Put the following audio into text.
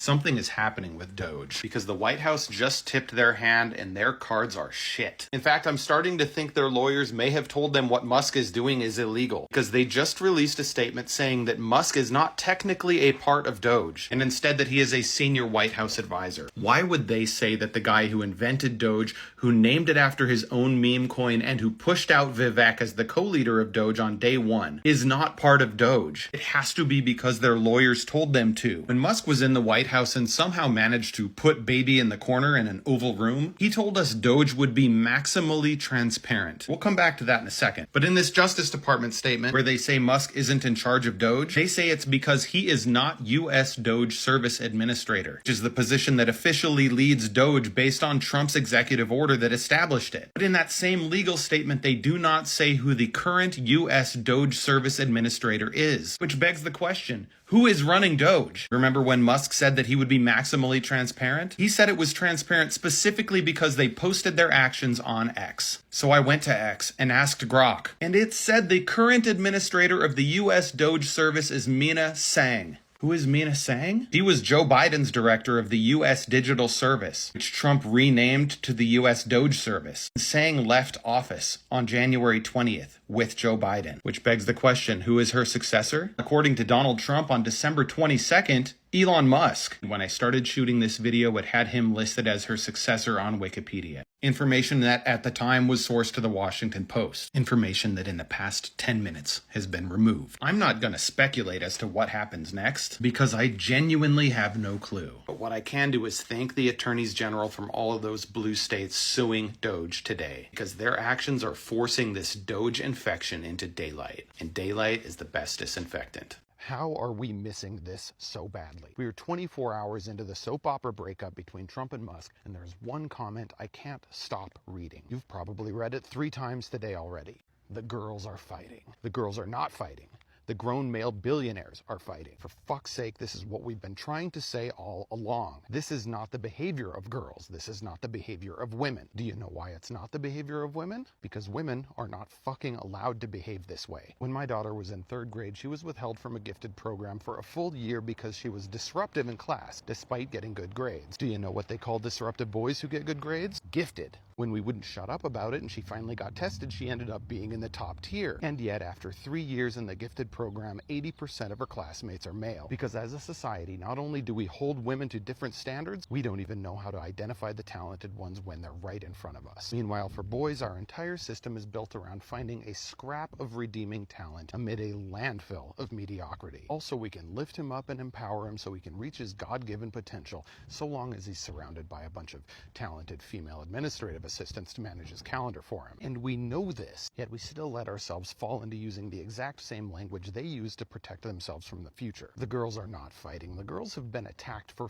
Something is happening with Doge because the White House just tipped their hand and their cards are shit. In fact, I'm starting to think their lawyers may have told them what Musk is doing is illegal because they just released a statement saying that Musk is not technically a part of Doge and instead that he is a senior White House advisor. Why would they say that the guy who invented Doge, who named it after his own meme coin, and who pushed out Vivek as the co-leader of Doge on day one is not part of Doge? It has to be because their lawyers told them to. When Musk was in the White House and somehow managed to put baby in the corner in an oval room, he told us Doge would be maximally transparent. We'll come back to that in a second. But in this Justice Department statement where they say Musk isn't in charge of Doge, they say it's because he is not U.S. Doge Service Administrator, which is the position that officially leads Doge based on Trump's executive order that established it. But in that same legal statement, they do not say who the current U.S. Doge Service Administrator is, which begs the question, who is running Doge? Remember when Musk said that he would be maximally transparent? He said it was transparent specifically because they posted their actions on X. So I went to X and asked Grok, and it said the current administrator of the U.S. Doge service is Mina Sang. Who is Mina Sang? She was Joe Biden's director of the U.S. Digital Service, which Trump renamed to the U.S. Doge Service. Sang left office on January 20th with Joe Biden, which begs the question, who is her successor? According to Donald Trump, on December 22nd, Elon Musk. When I started shooting this video, it had him listed as her successor on Wikipedia. Information that at the time was sourced to the Washington Post. Information that in the past 10 minutes has been removed. I'm not going to speculate as to what happens next because I genuinely have no clue. But what I can do is thank the attorneys general from all of those blue states suing Doge today because their actions are forcing this Doge infection into daylight. And daylight is the best disinfectant. How are we missing this so badly? We are 24 hours into the soap opera breakup between Trump and Musk, and there's one comment I can't stop reading. You've probably read it 3 times today already. The girls are fighting. The girls are not fighting. The grown male billionaires are fighting. For fuck's sake, this is what we've been trying to say all along. This is not the behavior of girls. This is not the behavior of women. Do you know why it's not the behavior of women? Because women are not fucking allowed to behave this way. When my daughter was in 3rd grade, she was withheld from a gifted program for a full year because she was disruptive in class, despite getting good grades. Do you know what they call disruptive boys who get good grades? Gifted. When we wouldn't shut up about it and she finally got tested, she ended up being in the top tier. And yet, after 3 years in the gifted program, 80% of her classmates are male. Because as a society, not only do we hold women to different standards, we don't even know how to identify the talented ones when they're right in front of us. Meanwhile, for boys, our entire system is built around finding a scrap of redeeming talent amid a landfill of mediocrity. Also, we can lift him up and empower him so he can reach his God-given potential, so long as he's surrounded by a bunch of talented female administrative assistants to manage his calendar for him. And we know this, yet we still let ourselves fall into using the exact same language they use to protect themselves from the future. The girls are not fighting. The girls have been attacked for